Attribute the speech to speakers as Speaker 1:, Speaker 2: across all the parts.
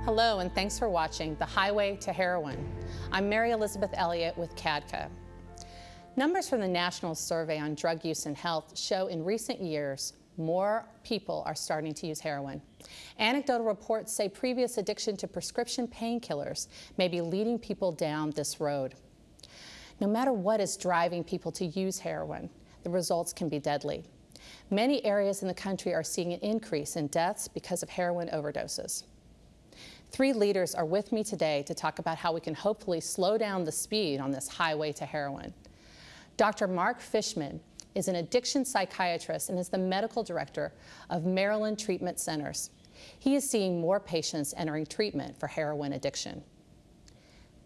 Speaker 1: Hello, and thanks for watching The Highway to Heroin. I'm Mary Elizabeth Elliott with CADCA. Numbers from the National Survey on Drug Use and Health show in recent years more people are starting to use heroin. Anecdotal reports say previous addiction to prescription painkillers may be leading people down this road. No matter what is driving people to use heroin, the results can be deadly. Many areas in the country are seeing an increase in deaths because of heroin overdoses. 3 leaders are with me today to talk about how we can hopefully slow down the speed on this highway to heroin. Dr. Mark Fishman is an addiction psychiatrist and is the medical director of Maryland Treatment Centers. He is seeing more patients entering treatment for heroin addiction.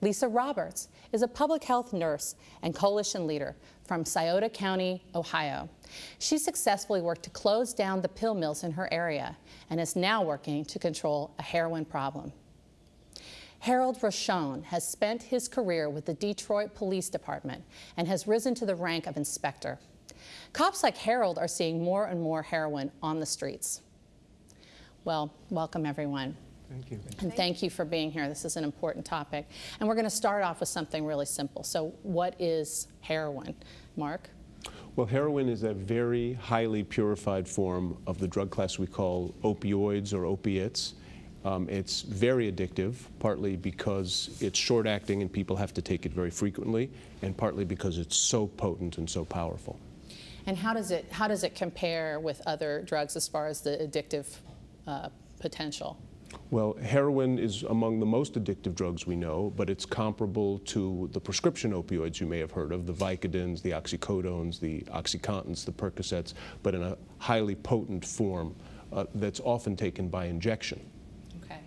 Speaker 1: Lisa Roberts is a public health nurse and coalition leader from Scioto County, Ohio. She successfully worked to close down the pill mills in her area and is now working to control a heroin problem. Harold Rochon has spent his career with the Detroit Police Department and has risen to the rank of inspector. Cops like Harold are seeing more and more heroin on the streets. Well, welcome everyone.
Speaker 2: Thank you.
Speaker 1: And thank you for being here. This is an important topic. And we're going to start off with something really simple. So what is heroin? Mark?
Speaker 2: Well, heroin is a very highly purified form of the drug class we call opioids or opiates. It's very addictive, partly because it's short-acting and people have to take it very frequently, and partly because it's so potent and so powerful.
Speaker 1: And how does it compare with other drugs as far as the addictive potential?
Speaker 2: Well, heroin is among the most addictive drugs we know, but it's comparable to the prescription opioids you may have heard of, the Vicodins, the oxycodones, the OxyContins, the Percocets, but in a highly potent form that's often taken by injection.
Speaker 1: Okay.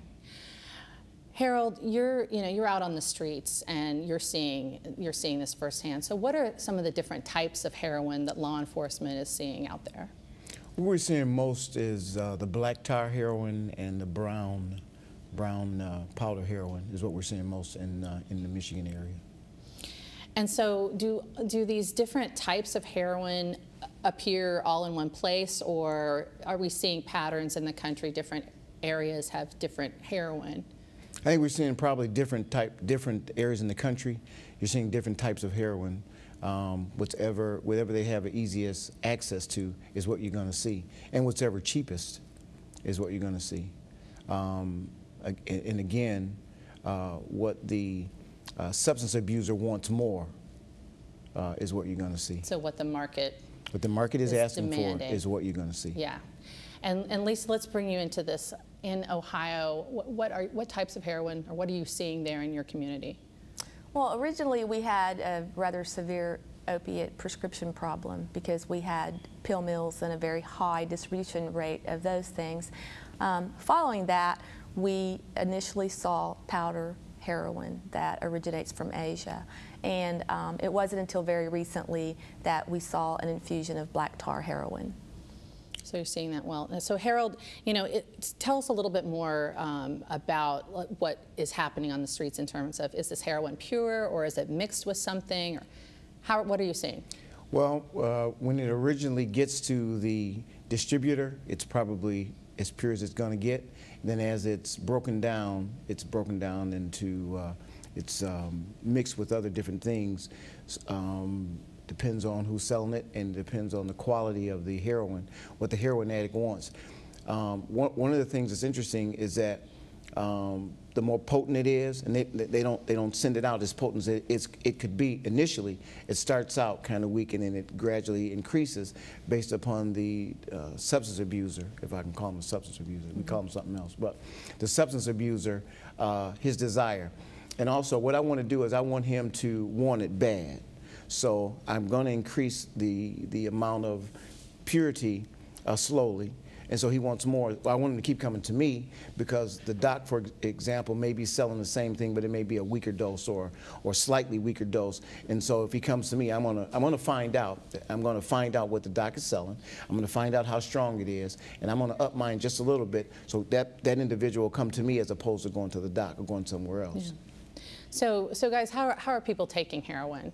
Speaker 1: Harold, you're out on the streets and you're seeing this firsthand. So what are some of the different types of heroin that law enforcement is seeing out there?
Speaker 3: What we're seeing most is the black tar heroin and the brown powder heroin is what we're seeing most in the Michigan area.
Speaker 1: And so do these different types of heroin appear all in one place, or are we seeing patterns in the country, different areas have different heroin?
Speaker 3: I think we're seeing probably different areas in the country. You're seeing different types of heroin. Whatever they have the easiest access to is what you're going to see, and whatever cheapest is what you're going to see. And again, what the substance abuser wants more is what you're going to see.
Speaker 1: So what the market
Speaker 3: is asking
Speaker 1: demanding
Speaker 3: for is what you're going to see.
Speaker 1: Yeah, and Lisa, let's bring you into this. In Ohio, what types of heroin, or what are you seeing there in your community?
Speaker 4: Well, originally we had a rather severe opiate prescription problem because we had pill mills and a very high distribution rate of those things. Following that, we initially saw powder heroin that originates from Asia. And it wasn't until very recently that we saw an infusion of black tar heroin.
Speaker 1: So you're seeing that well. So Harold, tell us a little bit more about what is happening on the streets in terms of, is this heroin pure or is it mixed with something? Or what are you seeing?
Speaker 3: Well, when it originally gets to the distributor, it's probably as pure as it's going to get. Then as it's broken down into, it's mixed with other different things. Depends on who's selling it and depends on the quality of the heroin, what the heroin addict wants. One of the things that's interesting is that the more potent it is, and they don't send it out as potent as it could be initially. It starts out kind of weak and then it gradually increases based upon the substance abuser, if I can call him a substance abuser. We call him something else, but the substance abuser, his desire. And also what I want to do is I want him to want it bad. So I'm going to increase the amount of purity slowly, and so he wants more. I want him to keep coming to me because the doc, for example, may be selling the same thing, but it may be a weaker dose or slightly weaker dose. And so if he comes to me, I'm gonna find out. I'm going to find out what the doc is selling. I'm going to find out how strong it is, and I'm going to up mine just a little bit so that individual will come to me as opposed to going to the doc or going somewhere else.
Speaker 1: Yeah. So guys, how are people taking heroin?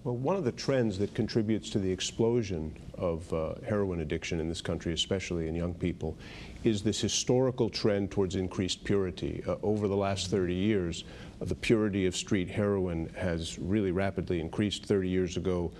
Speaker 2: Well, one of the trends that contributes to the explosion of heroin addiction in this country, especially in young people, is this historical trend towards increased purity. Over the last 30 years, the purity of street heroin has really rapidly increased. 30 years ago,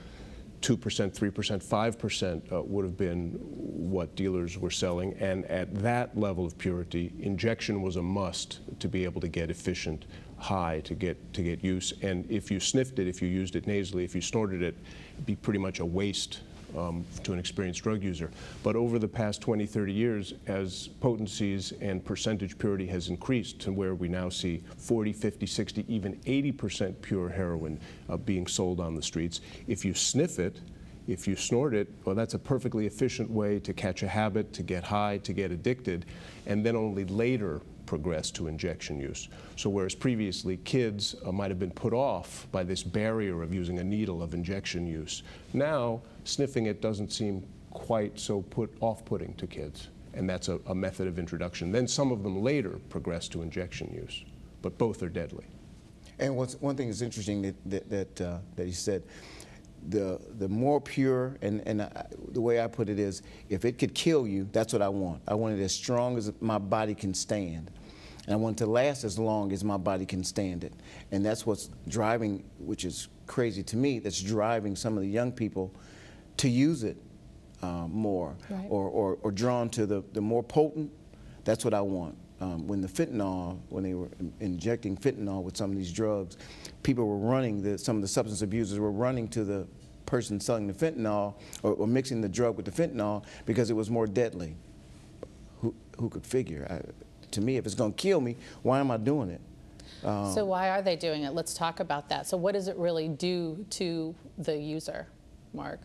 Speaker 2: 2%, 3%, 5% would have been what dealers were selling, and at that level of purity, injection was a must to be able to get efficient high, to get use. And if you sniffed it, if you used it nasally, if you snorted it, it'd be pretty much a waste to an experienced drug user. But over the past 20, 30 years, as potencies and percentage purity has increased to where we now see 40, 50, 60, even 80% pure heroin being sold on the streets, if you sniff it, if you snort it, well, that's a perfectly efficient way to catch a habit, to get high, to get addicted, and then only later progress to injection use. So whereas previously kids might have been put off by this barrier of using a needle, of injection use, now sniffing it doesn't seem quite so off-putting to kids, and that's a method of introduction. Then some of them later progress to injection use, but both are deadly.
Speaker 3: And one thing that's interesting that you said, the more pure, and the way I put it is, if it could kill you, that's what I want. I want it as strong as my body can stand. And I want it to last as long as my body can stand it. And that's what's driving, which is crazy to me, that's driving some of the young people to use it more, right, or drawn to the more potent. That's what I want. When they were injecting fentanyl with some of these drugs, people were running, some of the substance abusers were running to the person selling the fentanyl or mixing the drug with the fentanyl because it was more deadly. Who could figure? To me, if it's going to kill me, why am I doing it?
Speaker 1: So why are they doing it? Let's talk about that. So what does it really do to the user, Mark?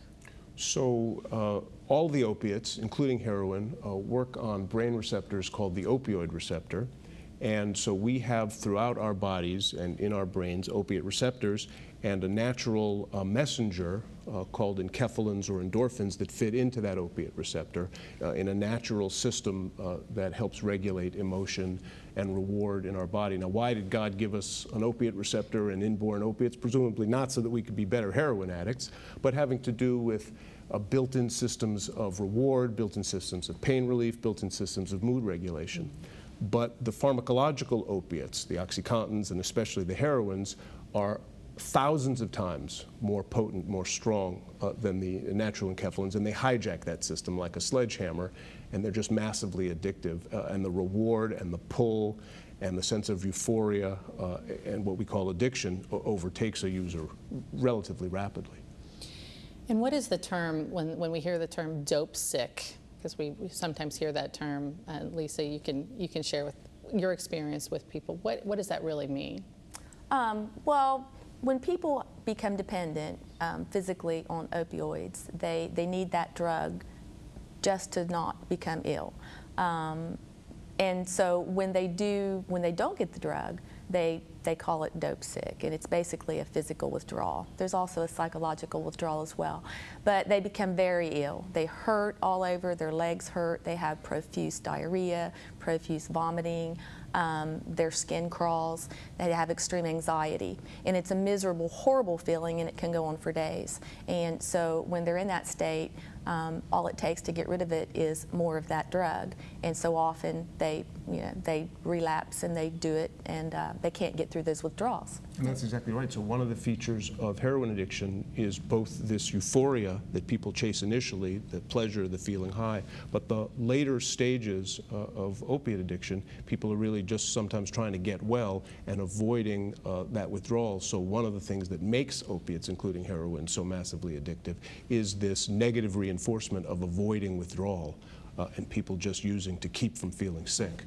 Speaker 2: So all the opiates, including heroin, work on brain receptors called the opioid receptor. And so we have throughout our bodies and in our brains opiate receptors and a natural messenger called enkephalins or endorphins that fit into that opiate receptor in a natural system that helps regulate emotion and reward in our body. Now, why did God give us an opiate receptor and inborn opiates? Presumably not so that we could be better heroin addicts, but having to do with built-in systems of reward, built-in systems of pain relief, built-in systems of mood regulation. But the pharmacological opiates, the OxyContins and especially the heroines, are thousands of times more potent, more strong than the natural enkephalins, and they hijack that system like a sledgehammer, and they're just massively addictive. And the reward and the pull and the sense of euphoria and what we call addiction overtakes a user relatively rapidly.
Speaker 1: And what is the term, when we hear the term dope sick? Because we sometimes hear that term. Lisa, you can share with your experience with people. What does that really mean?
Speaker 4: Well, when people become dependent physically on opioids, they need that drug just to not become ill. And so when they don't get the drug, they call it dope sick, and it's basically a physical withdrawal. There's also a psychological withdrawal as well. But they become very ill. They hurt all over, their legs hurt, they have profuse diarrhea, profuse vomiting, their skin crawls, they have extreme anxiety. And it's a miserable, horrible feeling, and it can go on for days. And so when they're in that state, all it takes to get rid of it is more of that drug. And so often they relapse and they do it, and they can't get through those withdrawals.
Speaker 2: And that's exactly right. So one of the features of heroin addiction is both this euphoria that people chase initially, the pleasure, the feeling high, but the later stages of opiate addiction, people are really just sometimes trying to get well and avoiding that withdrawal. So one of the things that makes opiates, including heroin, so massively addictive is this negative reinforcement of avoiding withdrawal and people just using to keep from feeling sick.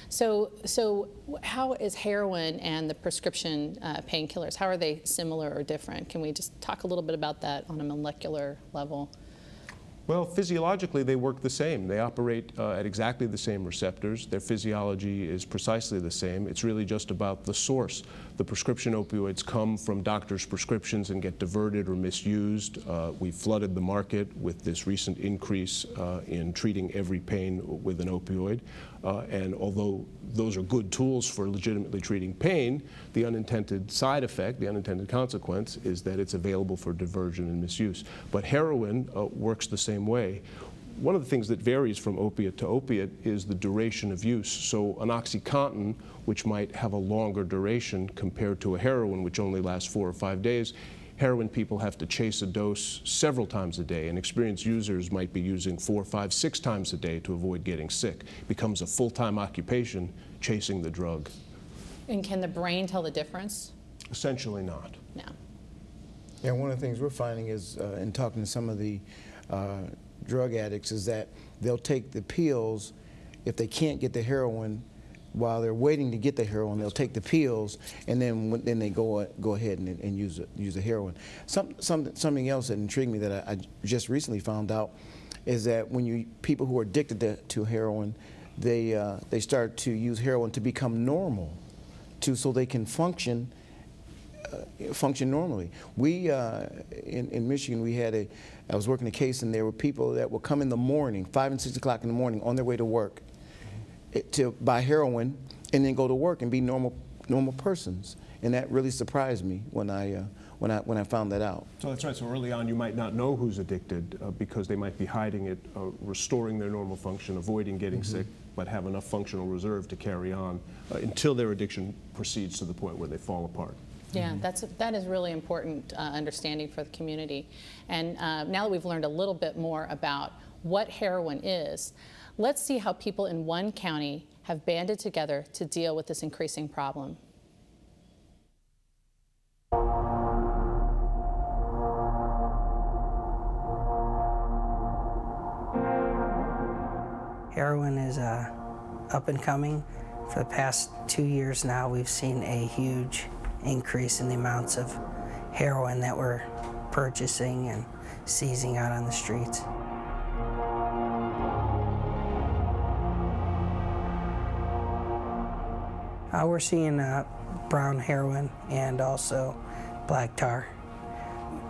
Speaker 1: So how is heroin and the prescription painkillers, how are they similar or different? Can we just talk a little bit about that on a molecular level?
Speaker 2: Well, physiologically, they work the same. They operate at exactly the same receptors. Their physiology is precisely the same. It's really just about the source. The prescription opioids come from doctors' prescriptions and get diverted or misused. We flooded the market with this recent increase in treating every pain with an opioid. And although those are good tools for legitimately treating pain, the unintended side effect, the unintended consequence, is that it's available for diversion and misuse. But heroin works the same way. One of the things that varies from opiate to opiate is the duration of use. So an OxyContin, which might have a longer duration compared to a heroin, which only lasts 4 or 5 days, heroin people have to chase a dose several times a day, and experienced users might be using 4, 5, 6 times a day to avoid getting sick. It becomes a full-time occupation chasing the drug.
Speaker 1: And can the brain tell the difference?
Speaker 2: Essentially not.
Speaker 1: No.
Speaker 3: Yeah, one of the things we're finding is, in talking to some of the drug addicts, is that they'll take the pills if they can't get the heroin. While they're waiting to get the heroin, they'll take the pills, and then they go ahead and use the heroin. Something else that intrigued me that I just recently found out is that when people who are addicted to heroin, they start to use heroin to become normal, so they can function normally. We in Michigan, I was working a case, and there were people that would come in the morning, 5 and 6 o'clock in the morning, on their way to work, to buy heroin and then go to work and be normal persons, and that really surprised me when I found that out.
Speaker 2: So that's right. So early on, you might not know who's addicted because they might be hiding it, restoring their normal function, avoiding getting sick, but have enough functional reserve to carry on until their addiction proceeds to the point where they fall apart.
Speaker 1: Yeah, that is really important understanding for the community. And now that we've learned a little bit more about what heroin is, let's see how people in one county have banded together to deal with this increasing problem.
Speaker 5: Heroin is up and coming. For the past 2 years now, we've seen a huge increase in the amounts of heroin that we're purchasing and seizing out on the streets. We're seeing brown heroin and also black tar.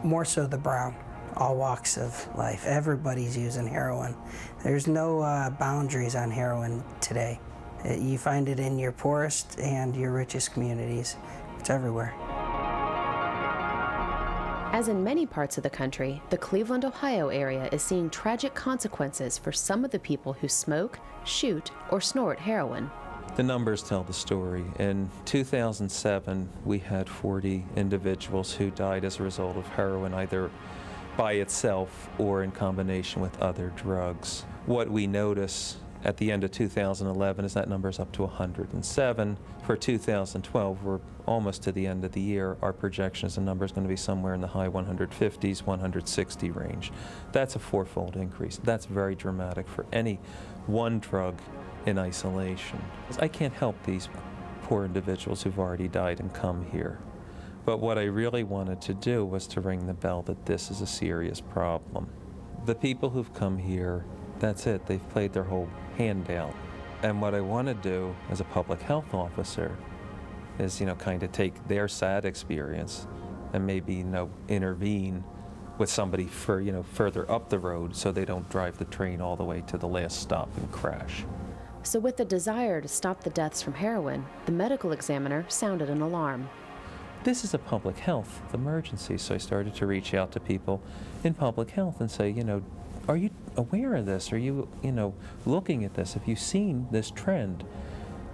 Speaker 5: More so the brown, all walks of life. Everybody's using heroin. There's no boundaries on heroin today. You find it in your poorest and your richest communities. It's everywhere.
Speaker 6: As in many parts of the country, the Cleveland, Ohio area is seeing tragic consequences for some of the people who smoke, shoot, or snort heroin.
Speaker 7: The numbers tell the story. In 2007, we had 40 individuals who died as a result of heroin, either by itself or in combination with other drugs. What we notice at the end of 2011 is that number is up to 107. For 2012, we're almost to the end of the year. Our projection is the number is going to be somewhere in the high 150s, 160 range. That's a 4-fold increase. That's very dramatic for any one drug in isolation. I can't help these poor individuals who've already died and come here. But what I really wanted to do was to ring the bell that this is a serious problem. The people who've come here, that's it. They've played their whole hand out. And what I want to do as a public health officer is, kind of take their sad experience and maybe, intervene with somebody further up the road so they don't drive the train all the way to the last stop and crash.
Speaker 6: So with the desire to stop the deaths from heroin, the medical examiner sounded an alarm.
Speaker 7: This is a public health emergency, so I started to reach out to people in public health and say, are you aware of this? Are you, looking at this? Have you seen this trend?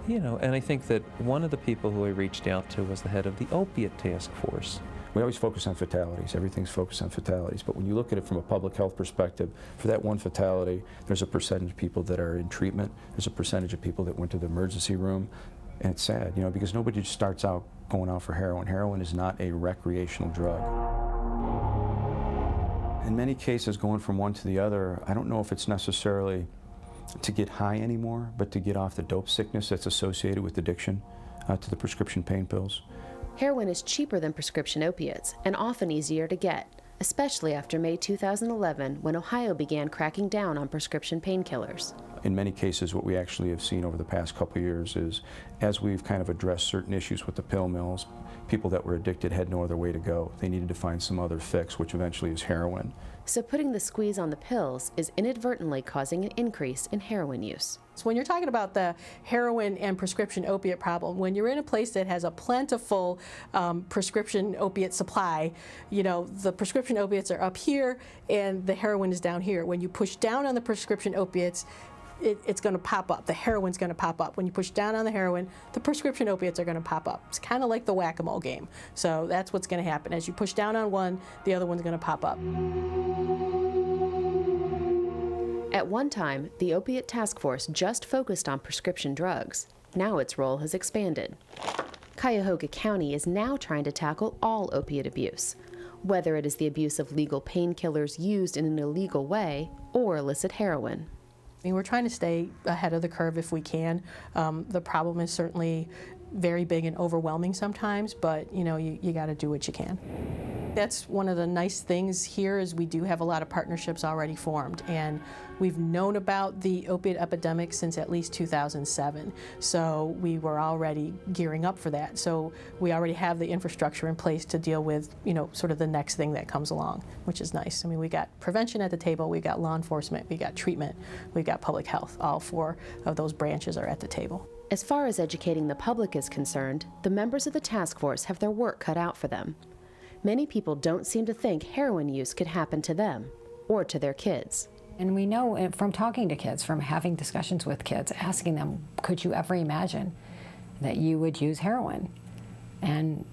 Speaker 7: And I think that one of the people who I reached out to was the head of the Opiate Task Force.
Speaker 8: We always focus on fatalities. Everything's focused on fatalities. But when you look at it from a public health perspective, for that one fatality, there's a percentage of people that are in treatment. There's a percentage of people that went to the emergency room. And it's sad, because nobody just starts out going out for heroin. Heroin is not a recreational drug. In many cases, going from one to the other, I don't know if it's necessarily to get high anymore, but to get off the dope sickness that's associated with addiction to the prescription pain pills.
Speaker 6: Heroin is cheaper than prescription opiates and often easier to get. especially after May 2011 when Ohio began cracking down on prescription painkillers.
Speaker 8: In many cases, what we actually have seen over the past couple of years is, as we've kind of addressed certain issues with the pill mills, people that were addicted had no other way to go. They needed to find some other fix, which eventually is heroin.
Speaker 6: So putting the squeeze on the pills is inadvertently causing an increase in heroin use.
Speaker 9: So when you're talking about the heroin and prescription opiate problem, when you're in a place that has a plentiful prescription opiate supply, you know, the prescription opiates are up here and the heroin is down here. When you push down on the prescription opiates, it's going to pop up. The heroin's going to pop up. When you push down on the heroin, the prescription opiates are going to pop up. It's kind of like the whack-a-mole game. So that's what's going to happen. As you push down on one, the other one's going to pop up.
Speaker 6: At one time, the Opiate Task Force just focused on prescription drugs. Now its role has expanded. Cuyahoga County is now trying to tackle all opiate abuse, whether it is the abuse of legal painkillers used in an illegal way or illicit heroin.
Speaker 9: I mean, we're trying to stay ahead of the curve if we can. The problem is certainly very big and overwhelming sometimes, but you know, you got to do what you can. That's one of the nice things here is we do have a lot of partnerships already formed, and we've known about the opiate epidemic since at least 2007. So we were already gearing up for that. So we already have the infrastructure in place to deal with, you know, sort of the next thing that comes along, which is nice. I mean, we got prevention at the table, we got law enforcement, we got treatment, we got public health. All four of those branches are at the table.
Speaker 6: As far as educating the public is concerned, the members of the task force have their work cut out for them. Many people don't seem to think heroin use could happen to them or to their kids.
Speaker 10: And we know from talking to kids, from having discussions with kids, asking them, could you ever imagine that you would use heroin? And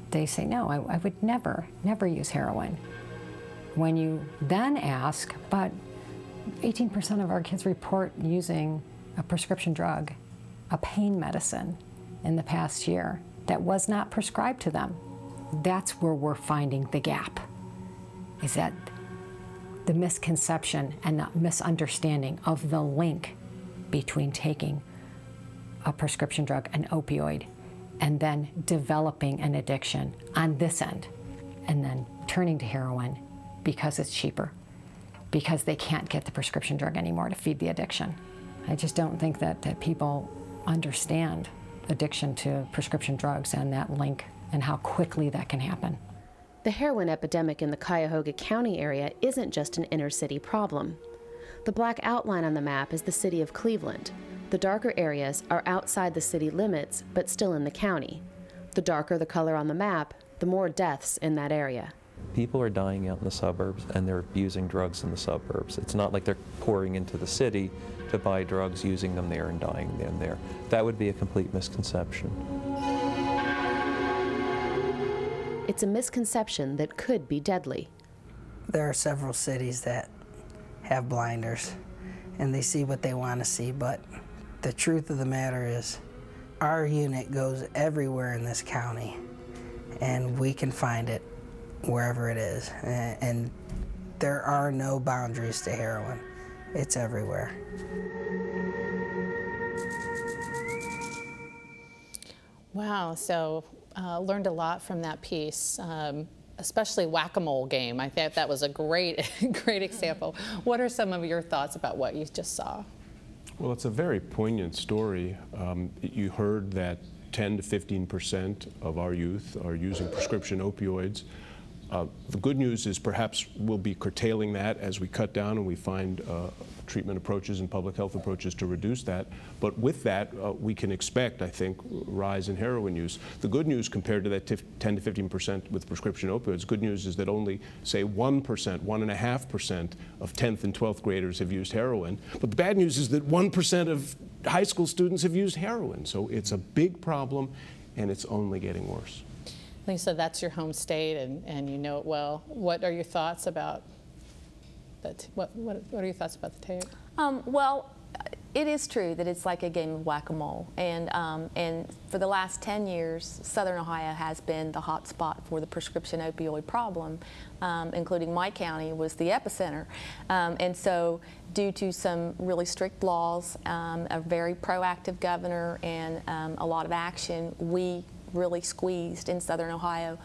Speaker 10: they say, no, I would never use heroin. When you then ask, but 18% of our kids report using a prescription drug, a pain medicine, in the past year that was not prescribed to them. That's where we're finding the gap, is that the misconception and the misunderstanding of the link between taking a prescription drug, an opioid, and then developing an addiction on this end, and then turning to heroin because it's cheaper, because they can't get the prescription drug anymore to feed the addiction. I just don't think that people understand addiction to prescription drugs and that link and how quickly that can happen.
Speaker 6: The heroin epidemic in the Cuyahoga County area isn't just an inner city problem. The black outline on the map is the city of Cleveland. The darker areas are outside the city limits, but still in the county. The darker the color on the map, the more deaths in that area.
Speaker 7: People are dying out in the suburbs and they're using drugs in the suburbs. It's not like they're pouring into the city to buy drugs, using them there and dying them there. That would be a complete misconception.
Speaker 6: It's a misconception that could be deadly.
Speaker 5: There are several cities that have blinders and they see what they want to see, but the truth of the matter is our unit goes everywhere in this county and we can find it wherever it is. And there are no boundaries to heroin. It's everywhere.
Speaker 1: Wow, so learned a lot from that piece, especially whack-a-mole game. I thought that was a great example. What are some of your thoughts about what you just saw?
Speaker 2: Well, it's a very poignant story. You heard that 10 to 15% of our youth are using prescription opioids. The good news is perhaps we'll be curtailing that as we cut down and we find treatment approaches and public health approaches to reduce that. But with that, we can expect, I think, rise in heroin use. The good news compared to that 10 to 15% with prescription opioids, good news is that only, say, 1%, 1.5% of 10th and 12th graders have used heroin. But the bad news is that 1% of high school students have used heroin. So it's a big problem, and it's only getting worse.
Speaker 1: Lisa, that's your home state, and you know it well. What are your thoughts about that? What are your thoughts about the tape?
Speaker 4: Well, it is true that it's like a game of whack-a-mole, and for the last 10 years, Southern Ohio has been the hot spot for the prescription opioid problem, including my county was the epicenter, and so due to some really strict laws, a very proactive governor, and a lot of action, we really squeezed in Southern Ohio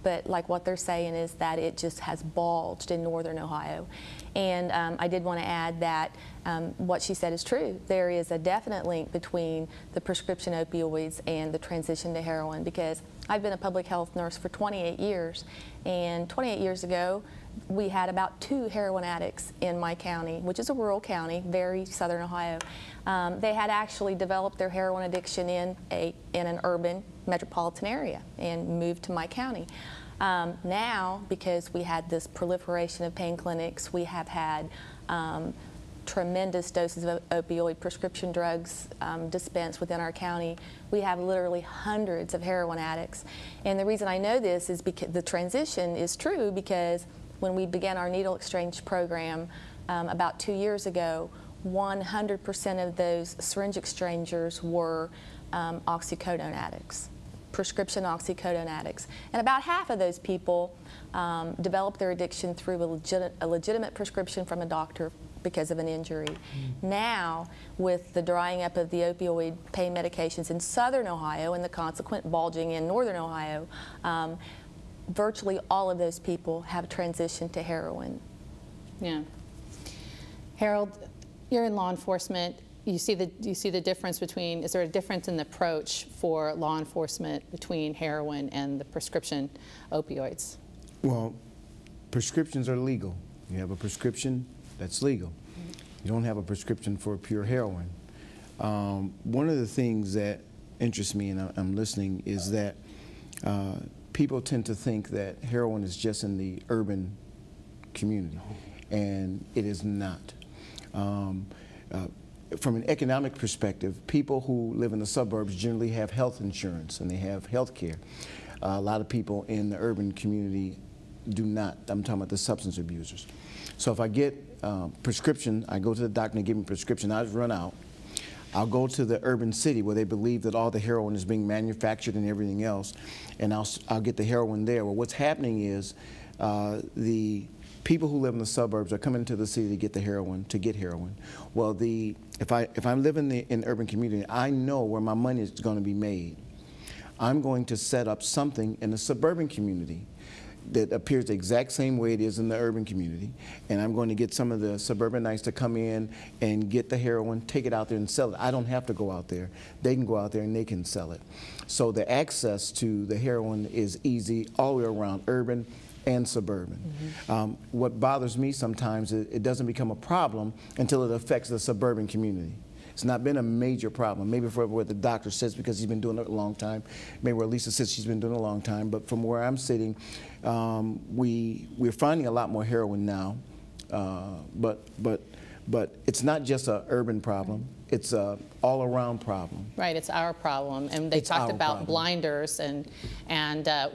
Speaker 4: but like what they're saying is that it just has bulged in northern Ohio. And I did want to add that what she said is true. There is a definite link between the prescription opioids and the transition to heroin, because I've been a public health nurse for 28 years, and 28 years ago, we had about 2 heroin addicts in my county, which is a rural county, very southern Ohio. They had actually developed their heroin addiction in an urban metropolitan area and moved to my county. Now, because we had this proliferation of pain clinics, we have had tremendous doses of opioid prescription drugs dispensed within our county. We have literally hundreds of heroin addicts. And the reason I know this is because the transition is true, because when we began our needle exchange program about 2 years ago, 100% of those syringe exchangers were oxycodone addicts, prescription oxycodone addicts. And about half of those people developed their addiction through a legitimate prescription from a doctor because of an injury. Now, with the drying up of the opioid pain medications in southern Ohio and the consequent bulging in northern Ohio, virtually all of those people have transitioned to heroin.
Speaker 1: Yeah. Harold, you're in law enforcement. You see the difference between, is there a difference in the approach for law enforcement between heroin and the prescription opioids?
Speaker 3: Well, prescriptions are legal. You have a prescription, that's legal. You don't have a prescription for pure heroin. One of the things that interests me, and I'm listening, is that people tend to think that heroin is just in the urban community, and it is not. From an economic perspective, people who live in the suburbs generally have health insurance and they have health care. A lot of people in the urban community do not. I'm talking about the substance abusers. So if I get prescription, I go to the doctor and they give me a prescription, I run out. I'll go to the urban city where they believe that all the heroin is being manufactured and everything else, and I'll get the heroin there. Well, what's happening is the people who live in the suburbs are coming to the city to get the heroin, Well, if I'm living in the urban community, I know where my money is going to be made. I'm going to set up something in the suburban community that appears the exact same way it is in the urban community, and I'm going to get some of the suburbanites to come in and get the heroin, take it out there and sell it. I don't have to go out there. They can go out there and they can sell it. So the access to the heroin is easy all the way around, urban and suburban. What bothers me sometimes is it doesn't become a problem until it affects the suburban community. It's not been a major problem. Maybe for what the doctor says because he's been doing it a long time. Maybe where Lisa says she's been doing it a long time. But from where I'm sitting, we're finding a lot more heroin now. But it's not just an urban problem. It's a all-around problem.
Speaker 1: Right, it's our problem. And they talked about blinders, and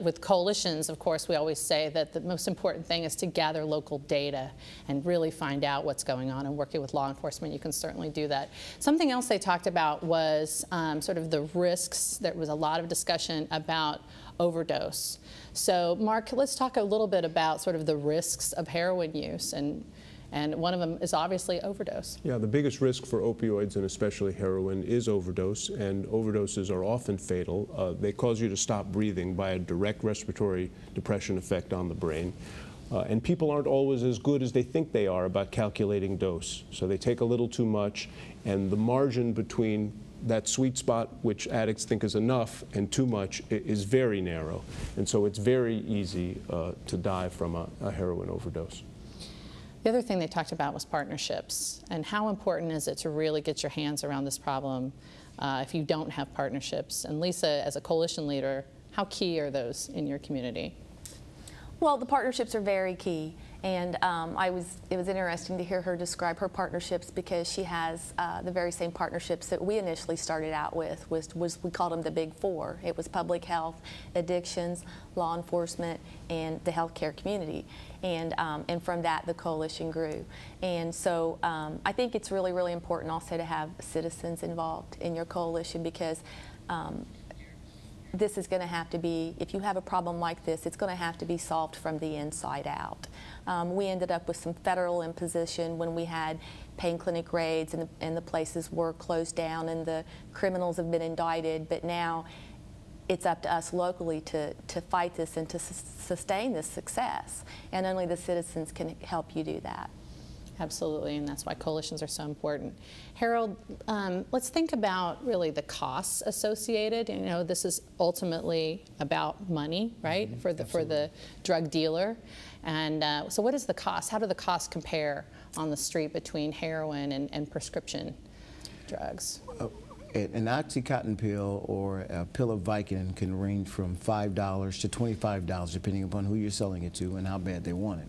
Speaker 1: with coalitions, of course, we always say that the most important thing is to gather local data and really find out what's going on, and working with law enforcement, you can certainly do that. Something else they talked about was sort of the risks. There was a lot of discussion about overdose. So, Mark, let's talk a little bit about sort of the risks of heroin use, and one of them is obviously overdose. Yeah, the biggest risk for opioids, and especially heroin, is overdose, and overdoses are often fatal. They cause you to stop breathing by a direct respiratory depression effect on the brain. And people aren't always as good as they think they are about calculating dose. So they take a little too much, and the margin between that sweet spot, which addicts think is enough, and too much, is very narrow. And so it's very easy to die from a heroin overdose. The other thing they talked about was partnerships, and how important is it to really get your hands around this problem if you don't have partnerships. And Lisa, as a coalition leader, how key are those in your community?
Speaker 4: Well, the partnerships are very key, and it was interesting to hear her describe her partnerships, because she has the very same partnerships that we initially started out with. We called them the Big Four. It was public health, addictions, law enforcement, and the healthcare community. And from that, the coalition grew. And so I think it's really, really important also to have citizens involved in your coalition, because this is going to have to be, if you have a problem like this, it's going to have to be solved from the inside out. We ended up with some federal imposition when we had pain clinic raids and the places were closed down and the criminals have been indicted, but now it's up to us locally to fight this and to sustain this success. And only the citizens can help you do that.
Speaker 1: Absolutely, and that's why coalitions are so important. Harold, let's think about really the costs associated. You know, this is ultimately about money, right, for the drug dealer. And so what is the cost? How do the costs compare on the street between heroin and prescription drugs?
Speaker 3: An Oxycontin pill or a pill of Vicodin can range from $5 to $25, depending upon who you're selling it to and how bad they want it.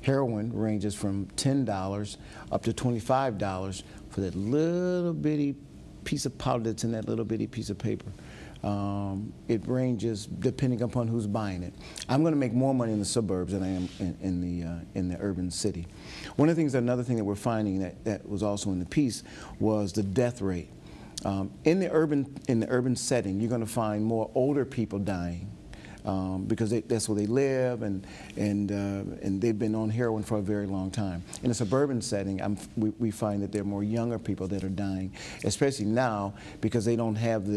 Speaker 3: Heroin ranges from $10 up to $25 for that little bitty piece of powder that's in that little bitty piece of paper. It ranges depending upon who's buying it. I'm going to make more money in the suburbs than I am in the urban city. One of the things, another thing that we're finding that was also in the piece was the death rate. In the urban setting, you're going to find more older people dying. Because that's where they live, and they've been on heroin for a very long time. In a suburban setting, we find that there are more younger people that are dying, especially now because they don't have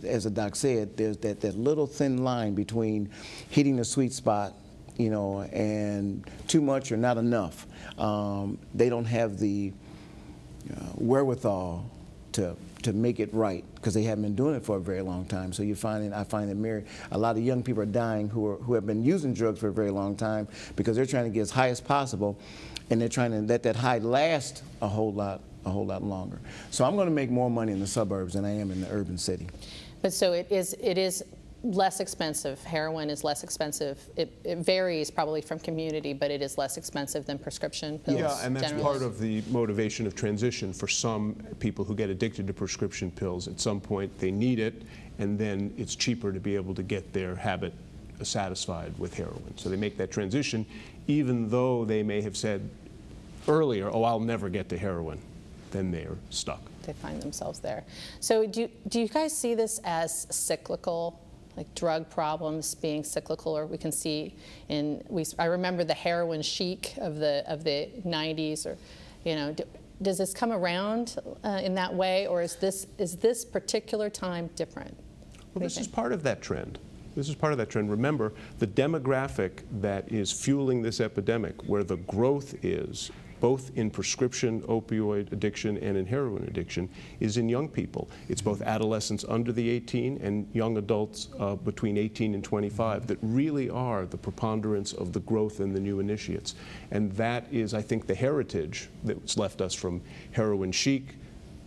Speaker 3: as the doc said, there's that little thin line between hitting the sweet spot, you know, and too much or not enough. They don't have the wherewithal to make it right because they haven't been doing it for a very long time. So I find that a lot of young people are dying who have been using drugs for a very long time because they're trying to get as high as possible, and they're trying to let that high last a whole lot longer. So I'm going to make more money in the suburbs than I am in the urban city.
Speaker 1: But so it is less expensive. Heroin is less expensive. It varies probably from community, but it is less expensive than prescription pills.
Speaker 2: Yeah, and that's
Speaker 1: generally.
Speaker 2: part of the motivation of transition for some people who get addicted to prescription pills. At some point, they need it, and then it's cheaper to be able to get their habit satisfied with heroin. So they make that transition, even though they may have said earlier, "Oh, I'll never get to heroin." Then they're stuck.
Speaker 1: They find themselves there. So do you guys see this as cyclical? Like drug problems being cyclical, or we can see I remember the heroin chic of the 90s, or, you know, does this come around in that way, or is this particular time different?
Speaker 2: Well, this is part of that trend. This is part of that trend. Remember, the demographic that is fueling this epidemic, where the growth is, both in prescription opioid addiction and in heroin addiction, is in young people. It's both adolescents under the 18 and young adults between 18 and 25 that really are the preponderance of the growth in the new initiates. And that is, I think, the heritage that's left us from heroin chic,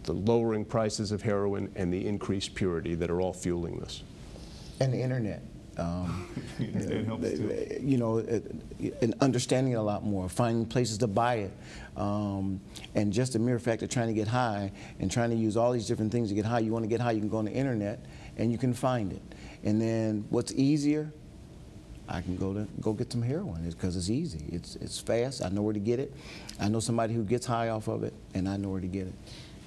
Speaker 2: the lowering prices of heroin, and the increased purity that are all fueling this.
Speaker 3: And the internet.
Speaker 2: It helps too.
Speaker 3: You know, and understanding it a lot more, finding places to buy it, and just the mere fact of trying to get high and trying to use all these different things to get high. You want to get high, you can go on the internet and you can find it. And then what's easier? I can go get some heroin because it's easy. It's fast. I know where to get it. I know somebody who gets high off of it, and I know where to get it.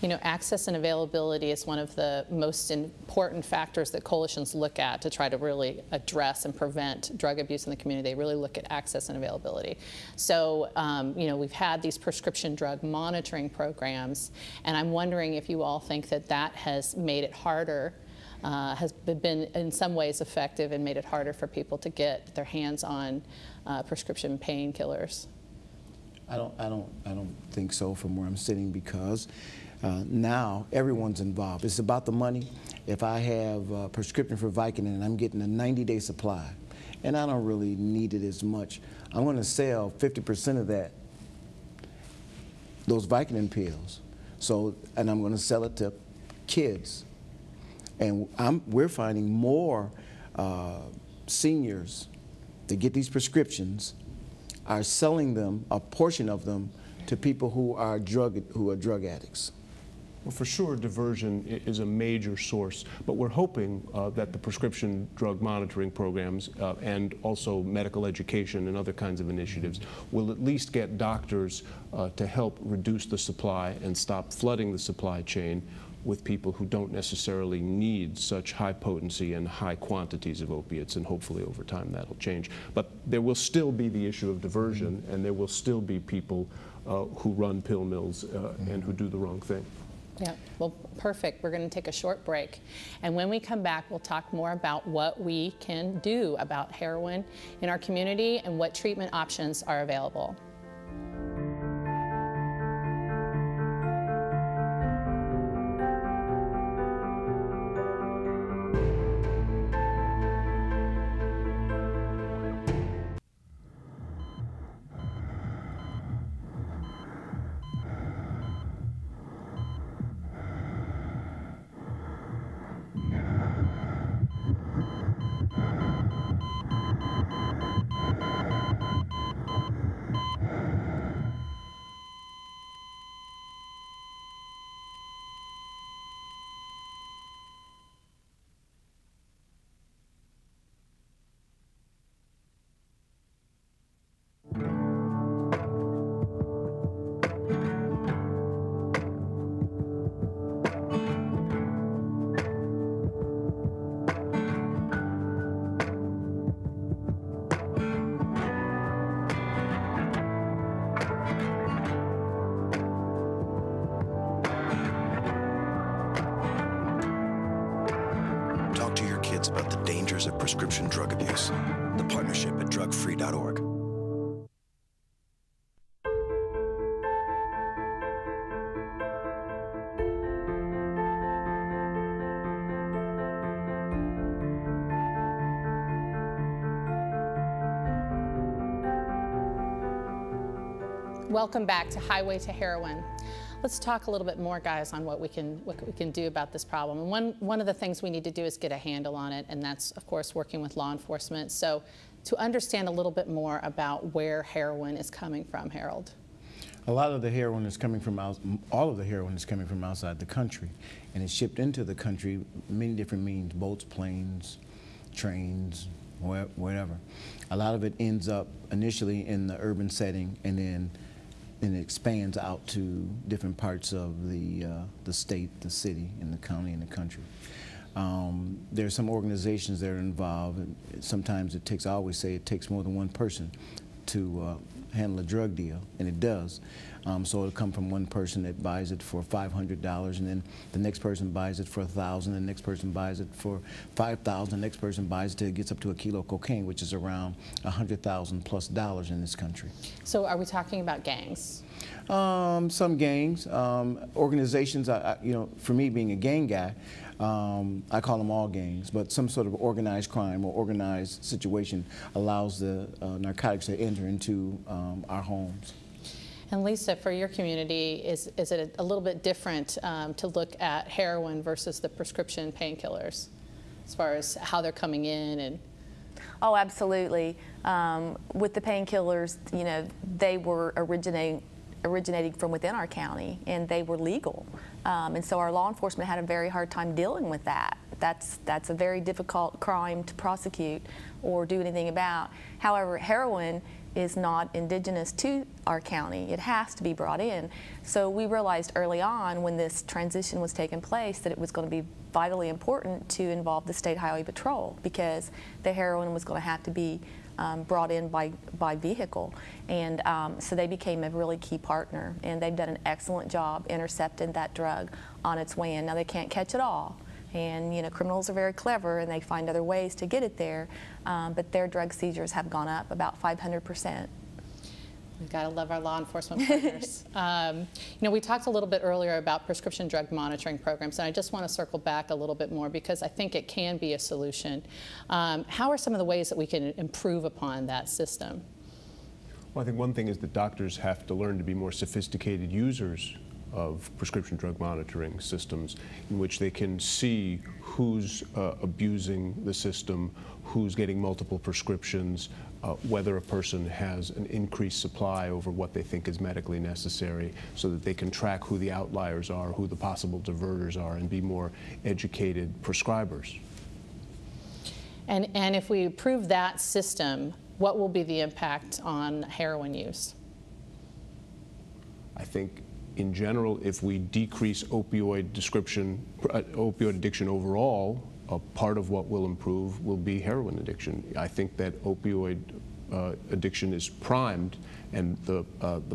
Speaker 1: You know, access and availability is one of the most important factors that coalitions look at to try to really address and prevent drug abuse in the community. They really look at access and availability. So, you know, we've had these prescription drug monitoring programs, and I'm wondering if you all think that that has made it harder, has been in some ways effective and made it harder for people to get their hands on prescription painkillers.
Speaker 3: I don't think so from where I'm sitting, because now everyone's involved. It's about the money. If I have a prescription for Vicodin and I'm getting a 90-day supply, and I don't really need it as much, I'm going to sell 50% of those Vicodin pills. So, and I'm going to sell it to kids. And we're finding more seniors that get these prescriptions are selling them, a portion of them, to people who are drug addicts.
Speaker 2: Well, for sure, diversion is a major source, but we're hoping that the prescription drug monitoring programs and also medical education and other kinds of initiatives will at least get doctors to help reduce the supply and stop flooding the supply chain with people who don't necessarily need such high potency and high quantities of opiates, and hopefully over time that'll change. But there will still be the issue of diversion, and there will still be people who run pill mills and who do the wrong thing.
Speaker 1: Yeah, well, perfect. We're going to take a short break. And when we come back, we'll talk more about what we can do about heroin in our community and what treatment options are available.
Speaker 11: About the dangers of prescription drug abuse. The partnership at drugfree.org.
Speaker 1: Welcome back to Highway to Heroin. Let's talk a little bit more, guys, on what we can do about this problem. And one of the things we need to do is get a handle on it, and that's, of course, working with law enforcement. So to understand a little bit more about where heroin is coming from, Harold.
Speaker 3: A lot of the heroin is coming from all of the heroin is coming from outside the country, and it's shipped into the country many different means: boats, planes, trains, whatever. A lot of it ends up initially in the urban setting, and then it expands out to different parts of the state, the city, and the county, and the country. There are some organizations that are involved, and sometimes it takes, I always say it takes more than one person to handle a drug deal, and it does. So it'll come from one person that buys it for $500, and then the next person buys it for $1,000, the next person buys it for $5,000, the next person buys it till it gets up to a kilo of cocaine, which is around $100,000 plus in this country.
Speaker 1: So are we talking about gangs?
Speaker 3: Some gangs, organizations. You know, for me being a gang guy, I call them all gangs, but some sort of organized crime or organized situation allows the narcotics to enter into our homes.
Speaker 1: And Lisa, for your community, is it a little bit different to look at heroin versus the prescription painkillers, as far as how they're coming in? And
Speaker 4: oh, absolutely. With the painkillers, you know, they were originating from within our county, and they were legal. And so our law enforcement had a very hard time dealing with that. That's a very difficult crime to prosecute or do anything about. However, heroin is not indigenous to our county. It has to be brought in. So we realized early on when this transition was taking place that it was going to be vitally important to involve the State Highway Patrol, because the heroin was going to have to be brought in by vehicle. And so they became a really key partner, and they've done an excellent job intercepting that drug on its way in. Now, they can't catch it all, and you know, criminals are very clever and they find other ways to get it there, but their drug seizures have gone up about 500%.
Speaker 1: We've got to love our law enforcement partners. You know, we talked a little bit earlier about prescription drug monitoring programs, and I just want to circle back a little bit more because I think it can be a solution. How are some of the ways that we can improve upon that system?
Speaker 2: Well, I think one thing is that doctors have to learn to be more sophisticated users of prescription drug monitoring systems, in which they can see who's abusing the system, who's getting multiple prescriptions, whether a person has an increased supply over what they think is medically necessary, so that they can track who the outliers are, who the possible diverters are, and be more educated prescribers.
Speaker 1: And if we improve that system, what will be the impact on heroin use?
Speaker 2: I think in general, if we decrease opioid addiction overall, a part of what will improve will be heroin addiction. I think that opioid addiction is primed, and the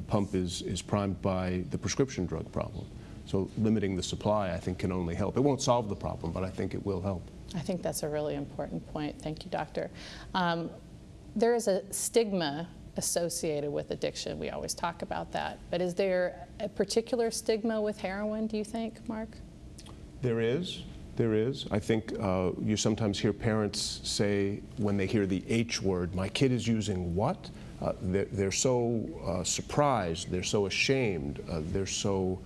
Speaker 2: pump is primed by the prescription drug problem. So limiting the supply, I think, can only help. It won't solve the problem, but I think it will help.
Speaker 1: I think that's a really important point. Thank you, doctor. There is a stigma associated with addiction. We always talk about that. But is there a particular stigma with heroin, do you think, Mark? There is. There is. I think you sometimes hear parents say, when they hear the H word, my kid is using what? They're so surprised, they're so ashamed, they're so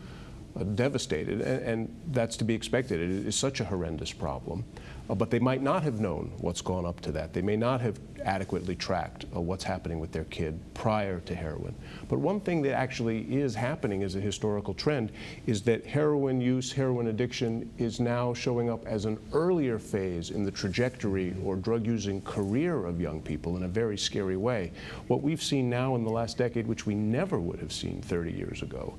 Speaker 1: devastated, and that's to be expected. It is such a horrendous problem. But they might not have known what's gone up to that. They may not have adequately tracked what's happening with their kid prior to heroin. But one thing that actually is happening as a historical trend is that heroin use, heroin addiction is now showing up as an earlier phase in the trajectory or drug-using career of young people in a very scary way. What we've seen now in the last decade, which we never would have seen 30 years ago,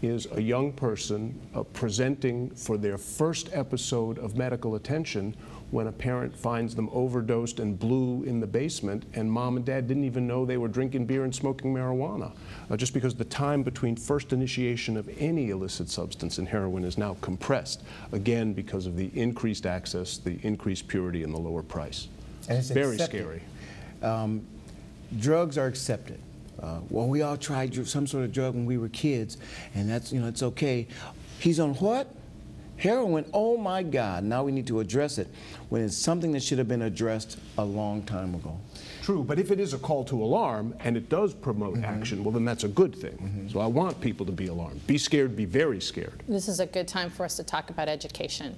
Speaker 1: is a young person presenting for their first episode of medical attention when a parent finds them overdosed and blue in the basement, and mom and dad didn't even know they were drinking beer and smoking marijuana. Just because the time between first initiation of any illicit substance in heroin is now compressed, again because of the increased access, the increased purity, and the lower price.
Speaker 3: And it's
Speaker 2: very
Speaker 3: accepted.
Speaker 2: Scary.
Speaker 3: Drugs are accepted. Well, we all tried some sort of drug when we were kids, and that's, it's okay. He's on what? Heroin. Oh my God, now we need to address it, when it's something that should have been addressed a long time ago.
Speaker 2: True, but if it is a call to alarm and it does promote action, well, then that's a good thing. So I want people to be alarmed. Be scared, be very scared.
Speaker 1: This is a good time for us to talk about education.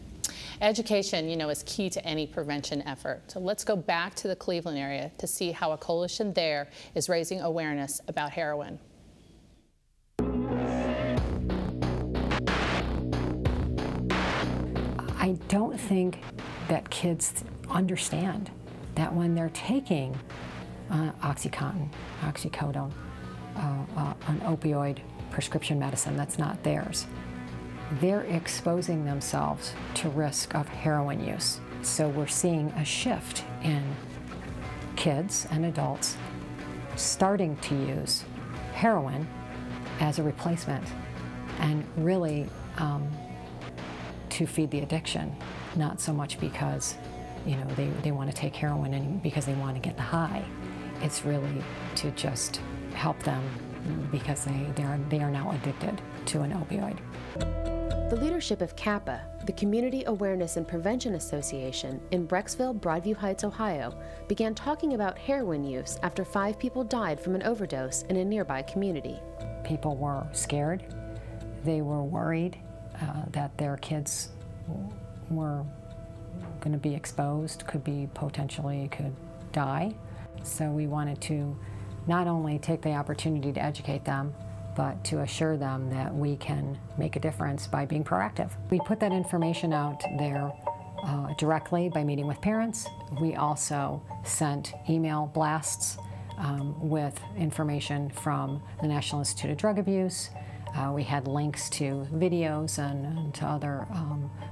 Speaker 1: Education, is key to any prevention effort. So let's go back to the Cleveland area to see how a coalition there is raising awareness about heroin.
Speaker 10: I don't think that kids understand that when they're taking Oxycontin, oxycodone, an opioid prescription medicine that's not theirs, they're exposing themselves to risk of heroin use. So we're seeing a shift in kids and adults starting to use heroin as a replacement, and really to feed the addiction, not so much because they want to take heroin and because they want to get the high. It's really to just help them because they are now addicted to an opioid.
Speaker 6: The leadership of CAPA, the Community Awareness and Prevention Association in Brecksville, Broadview Heights, Ohio, began talking about heroin use after 5 people died from an overdose in a nearby community.
Speaker 10: People were scared. They were worried that their kids were going to be exposed, could die. So we wanted to not only take the opportunity to educate them, but to assure them that we can make a difference by being proactive. We put that information out there directly by meeting with parents. We also sent email blasts with information from the National Institute of Drug Abuse. We had links to videos and to other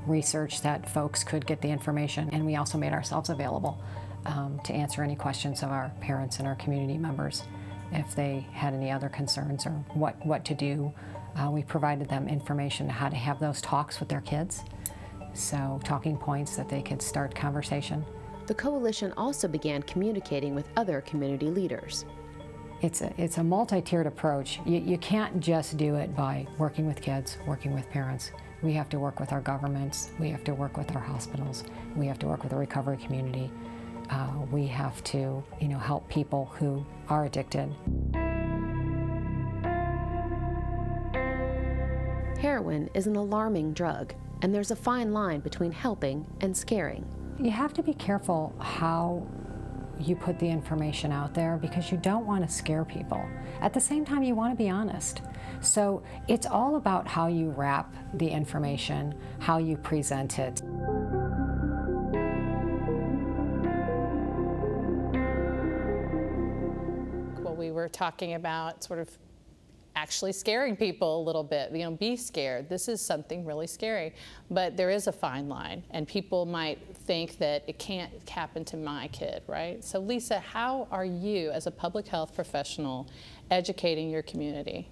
Speaker 10: research that folks could get the information. And we also made ourselves available to answer any questions of our parents and our community members if they had any other concerns or what to do. We provided them information on how to have those talks with their kids, so talking points that they could start conversation.
Speaker 6: The coalition also began communicating with other community leaders.
Speaker 10: It's a multi-tiered approach. You can't just do it by working with kids, working with parents. We have to work with our governments, we have to work with our hospitals, we have to work with the recovery community. We have to, help people who are addicted.
Speaker 6: Heroin is an alarming drug, and there's a fine line between helping and scaring.
Speaker 10: You have to be careful how you put the information out there because you don't want to scare people. At the same time, you want to be honest. So it's all about how you wrap the information, how you present it.
Speaker 1: We were talking about sort of actually scaring people a little bit, be scared. This is something really scary, but there is a fine line, and people might think that it can't happen to my kid, right? So Lisa, how are you as a public health professional educating your community?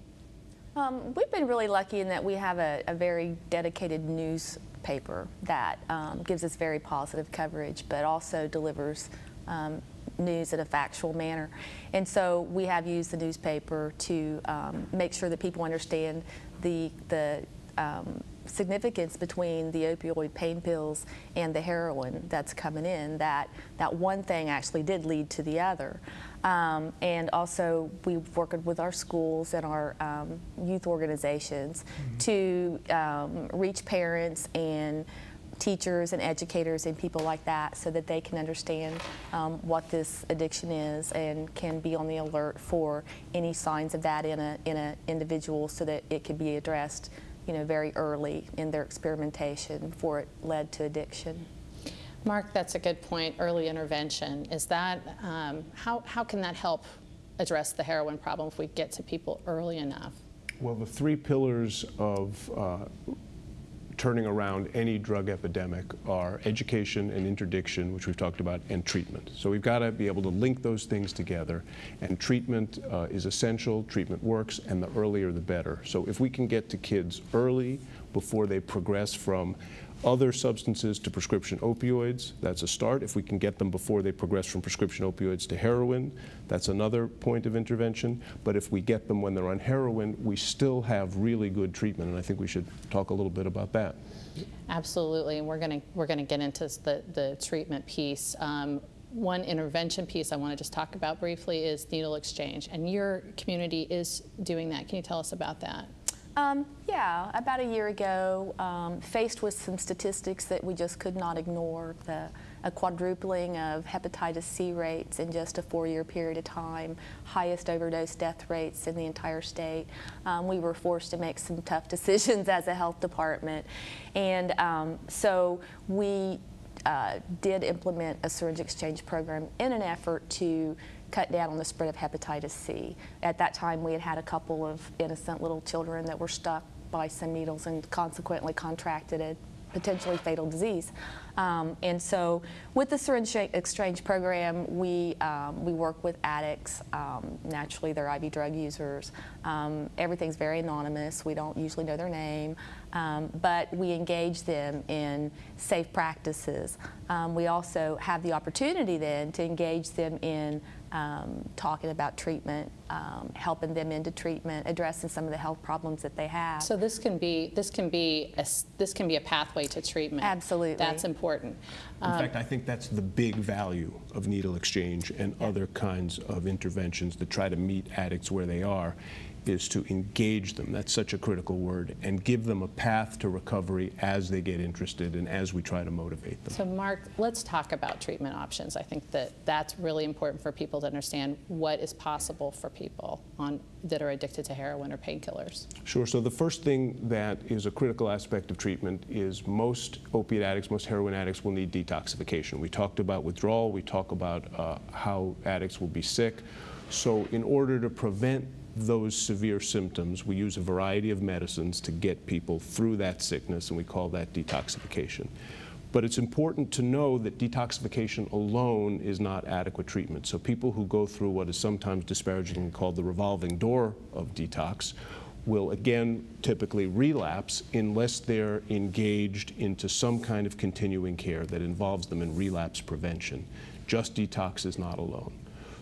Speaker 4: We've been really lucky in that we have a very dedicated newspaper that gives us very positive coverage, but also delivers news in a factual manner. And so we have used the newspaper to make sure that people understand the significance between the opioid pain pills and the heroin that's coming in, that one thing actually did lead to the other. And also we've worked with our schools and our youth organizations to reach parents and teachers and educators and people like that so that they can understand what this addiction is and can be on the alert for any signs of that in an individual so that it can be addressed, you know, very early in their experimentation before it led to addiction.
Speaker 1: Mark, that's a good point, early intervention. Is that, how can that help address the heroin problem if we get to people early enough?
Speaker 2: Well, the three pillars of turning around any drug epidemic are education and interdiction, which we've talked about, and treatment. So we've got to be able to link those things together, and treatment is essential, treatment works, and the earlier the better. So if we can get to kids early before they progress from other substances to prescription opioids, that's a start. If we can get them before they progress from prescription opioids to heroin, that's another point of intervention. But if we get them when they're on heroin, we still have really good treatment, and I think we should talk a little bit about that.
Speaker 1: Absolutely, and we're going to get into the treatment piece. One intervention piece I want to just talk about briefly is needle exchange, and your community is doing that. Can you tell us about that?
Speaker 4: Yeah, about a year ago, faced with some statistics that we just could not ignore, a quadrupling of hepatitis C rates in just a 4-year period of time, highest overdose death rates in the entire state. We were forced to make some tough decisions as a health department, and so we did implement a syringe exchange program in an effort to cut down on the spread of hepatitis C. At that time, we had had a couple of innocent little children that were stuck by some needles and consequently contracted a potentially fatal disease. And so with the syringe exchange program, we work with addicts. Naturally, they're IV drug users. Everything's very anonymous. We don't usually know their name, but we engage them in safe practices. We also have the opportunity then to engage them in talking about treatment, helping them into treatment, addressing some of the health problems that they have.
Speaker 1: So this can be a pathway to treatment.
Speaker 4: Absolutely.
Speaker 1: That's important.
Speaker 2: In fact, I think that's the big value of needle exchange and other kinds of interventions that try to meet addicts where they are, is to engage them. That's such a critical word, and give them a path to recovery as they get interested and as we try to motivate them.
Speaker 1: So Mark, let's talk about treatment options. I think that's really important for people to understand what is possible for people that are addicted to heroin or painkillers.
Speaker 2: Sure. So the first thing that is a critical aspect of treatment is most opiate addicts, most heroin addicts will need detoxification. We talked about withdrawal. We talk about how addicts will be sick. So in order to prevent those severe symptoms, we use a variety of medicines to get people through that sickness, and we call that detoxification. But it's important to know that detoxification alone is not adequate treatment. So people who go through what is sometimes disparagingly called the revolving door of detox will again typically relapse unless they're engaged into some kind of continuing care that involves them in relapse prevention. Just detox is not alone.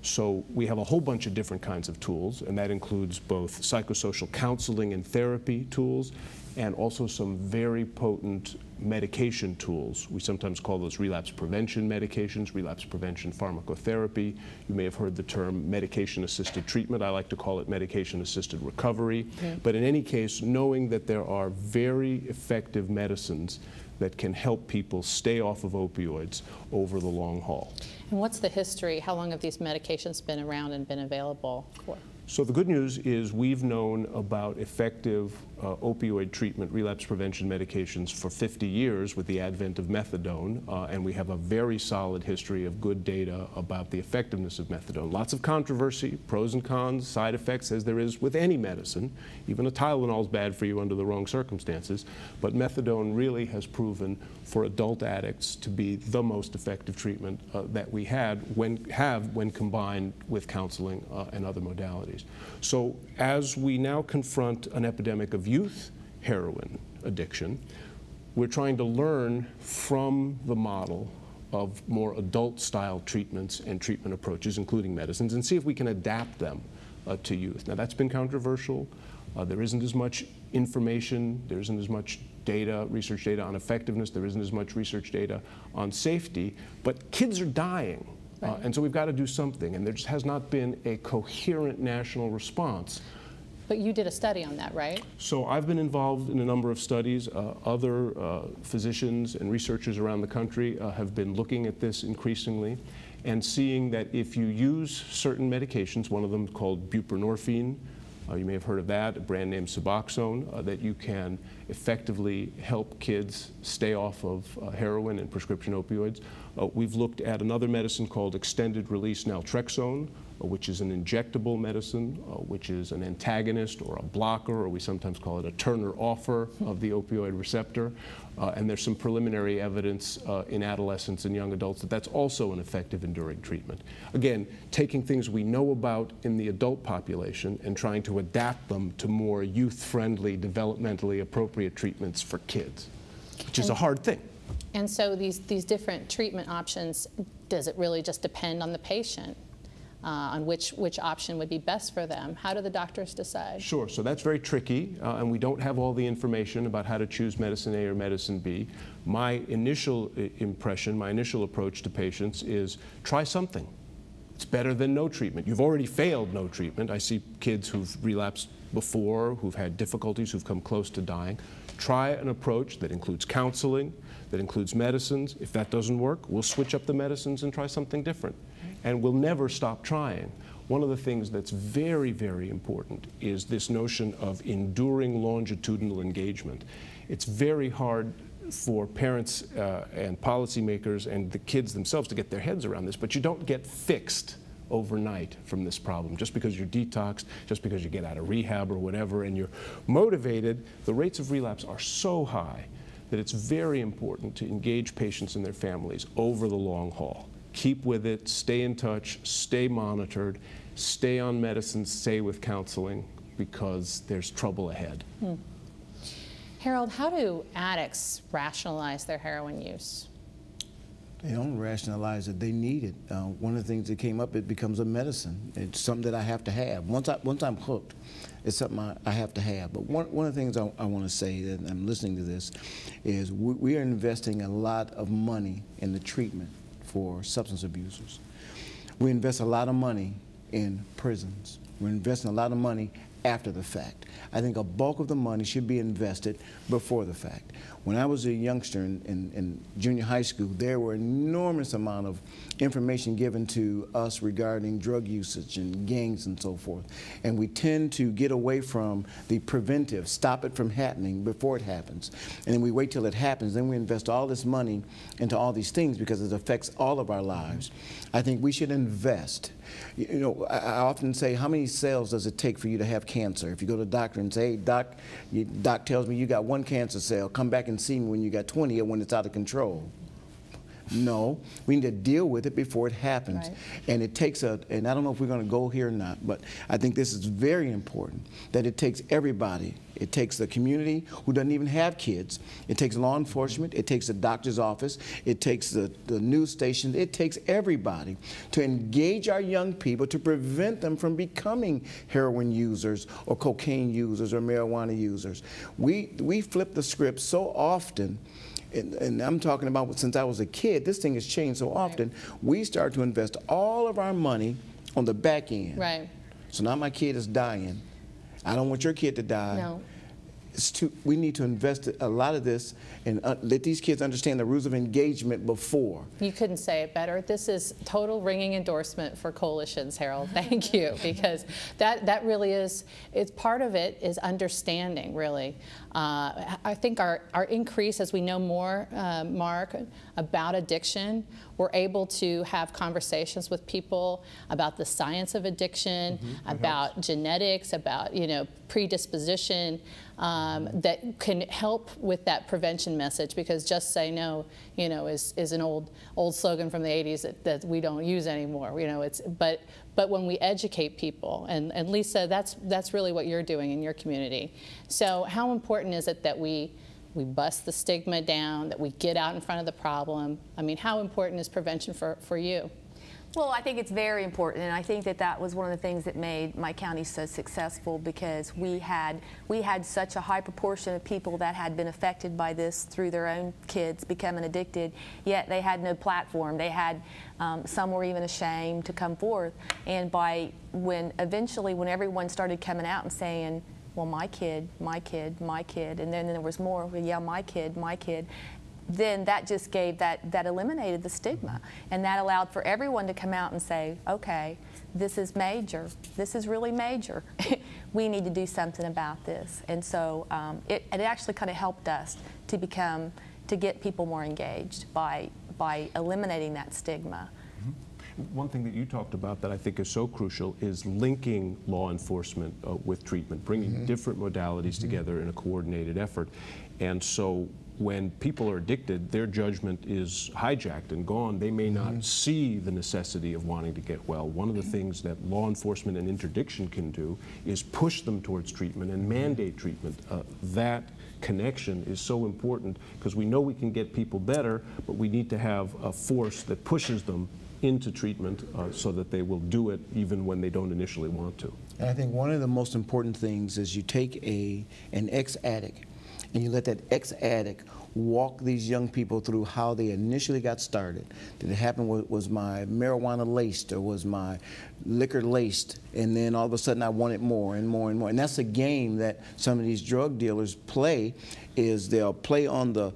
Speaker 2: So we have a whole bunch of different kinds of tools, and that includes both psychosocial counseling and therapy tools, and also some very potent medication tools. We sometimes call those relapse prevention medications, relapse prevention pharmacotherapy. You may have heard the term medication-assisted treatment. I like to call it medication-assisted recovery. Yeah. But in any case, knowing that there are very effective medicines that can help people stay off of opioids over the long haul.
Speaker 1: And what's the history? How long have these medications been around and been available for?
Speaker 2: So the good news is we've known about effective opioid treatment, relapse prevention medications for 50 years with the advent of methadone, and we have a very solid history of good data about the effectiveness of methadone. Lots of controversy, pros and cons, side effects, as there is with any medicine. Even a Tylenol is bad for you under the wrong circumstances, but methadone really has proven for adult addicts to be the most effective treatment that we have when combined with counseling and other modalities. So as we now confront an epidemic of youth heroin addiction, we're trying to learn from the model of more adult-style treatments and treatment approaches, including medicines, and see if we can adapt them to youth. Now, that's been controversial. There isn't as much information, there isn't as much data, research data on effectiveness, there isn't as much research data on safety, but kids are dying. Right. And so we've got to do something, and there just has not been a coherent national response.
Speaker 1: But you did a study on that, right?
Speaker 2: So I've been involved in a number of studies. Other physicians and researchers around the country have been looking at this increasingly and seeing that if you use certain medications, one of them called buprenorphine, you may have heard of that, a brand name Suboxone, that you can effectively help kids stay off of heroin and prescription opioids. We've looked at another medicine called extended-release naltrexone, which is an injectable medicine, which is an antagonist or a blocker, or we sometimes call it a turner-offer of the opioid receptor. And there's some preliminary evidence in adolescents and young adults that that's also an effective, enduring treatment. Again, taking things we know about in the adult population and trying to adapt them to more youth-friendly, developmentally appropriate treatments for kids, which is a hard thing.
Speaker 1: And so these different treatment options, does it really just depend on the patient? On which option would be best for them? How do the doctors decide?
Speaker 2: Sure, so that's very tricky, and we don't have all the information about how to choose medicine A or medicine B. My initial impression, my initial approach to patients is try something. It's better than no treatment. You've already failed no treatment. I see kids who've relapsed before, who've had difficulties, who've come close to dying. Try an approach that includes counseling, that includes medicines. If that doesn't work, we'll switch up the medicines and try something different. And we'll never stop trying. One of the things that's very, very important is this notion of enduring longitudinal engagement. It's very hard for parents and policymakers and the kids themselves to get their heads around this, but you don't get fixed overnight from this problem. Just because you're detoxed, just because you get out of rehab or whatever, and you're motivated, the rates of relapse are so high that it's very important to engage patients and their families over the long haul. Keep with it, stay in touch, stay monitored, stay on medicine, stay with counseling, because there's trouble ahead.
Speaker 1: Harold, how do addicts rationalize their heroin use?
Speaker 3: They don't rationalize it, they need it. One of the things that came up, it becomes a medicine. It's something that I have to have. Once I'm hooked, it's something I have to have. But one of the things I want to say, that I'm listening to this, is we are investing a lot of money in the treatment for substance abusers. We invest a lot of money in prisons. We're investing a lot of money after the fact. I think a bulk of the money should be invested before the fact. When I was a youngster in junior high school, there were enormous amount of information given to us regarding drug usage and gangs and so forth. And we tend to get away from the preventive, stop it from happening before it happens. And then we wait till it happens, then we invest all this money into all these things because it affects all of our lives. I think we should invest. You know, I often say, how many cells does it take for you to have cancer? If you go to the doctor and say, hey, doc tells me you got 1 cancer cell, come back and see me when you got 20 or when it's out of control. No, we need to deal with it before it happens. Right. And it takes and I don't know if we're going to go here or not, but I think this is very important, that it takes everybody. It takes the community who doesn't even have kids. It takes law enforcement. It takes the doctor's office. It takes the news station. It takes everybody to engage our young people to prevent them from becoming heroin users or cocaine users or marijuana users. We flip the script so often. And I'm talking about since I was a kid, this thing has changed so often. We start to invest all of our money on the back end.
Speaker 1: Right.
Speaker 3: So now my kid is dying. I don't want your kid to die.
Speaker 1: No.
Speaker 3: we need to invest a lot of this and let these kids understand the rules of engagement before.
Speaker 1: You couldn't say it better. This is total ringing endorsement for coalitions, Harold. Thank you, because that really is, it's part of it is understanding, really. I think our increase, as we know more, Mark, about addiction, we're able to have conversations with people about the science of addiction, about genetics, about, you know, predisposition, that can help with that prevention message, because just say no, you know, is an old slogan from the 80s that we don't use anymore. You know, it's but when we educate people, and Lisa, that's really what you're doing in your community. So how important is it that we bust the stigma down, that we get out in front of the problem? I mean, how important is prevention for you?
Speaker 4: Well, I think it's very important, and I think that was one of the things that made my county so successful, because we had such a high proportion of people that had been affected by this through their own kids becoming addicted, yet they had no platform. They had, some were even ashamed to come forth, and eventually when everyone started coming out and saying, well, my kid, my kid, my kid, and then there was more, well, yeah, my kid, then that just gave that eliminated the stigma, and that allowed for everyone to come out and say, okay, this is major, this is really major. We need to do something about this. And so it actually kind of helped us to get people more engaged by eliminating that stigma.
Speaker 2: One thing that you talked about that I think is so crucial is linking law enforcement with treatment, bringing different modalities together in a coordinated effort. And so when people are addicted, their judgment is hijacked and gone. They may not see the necessity of wanting to get well. One of the things that law enforcement and interdiction can do is push them towards treatment and mandate treatment. That connection is so important, because we know we can get people better, but we need to have a force that pushes them into treatment so that they will do it even when they don't initially want to.
Speaker 3: And I think one of the most important things is you take an ex-addict and you let that ex-addict walk these young people through how they initially got started. Did it happen, was my marijuana laced, or was my liquor laced, and then all of a sudden I wanted more and more and more. And that's a game that some of these drug dealers play, is they'll play on the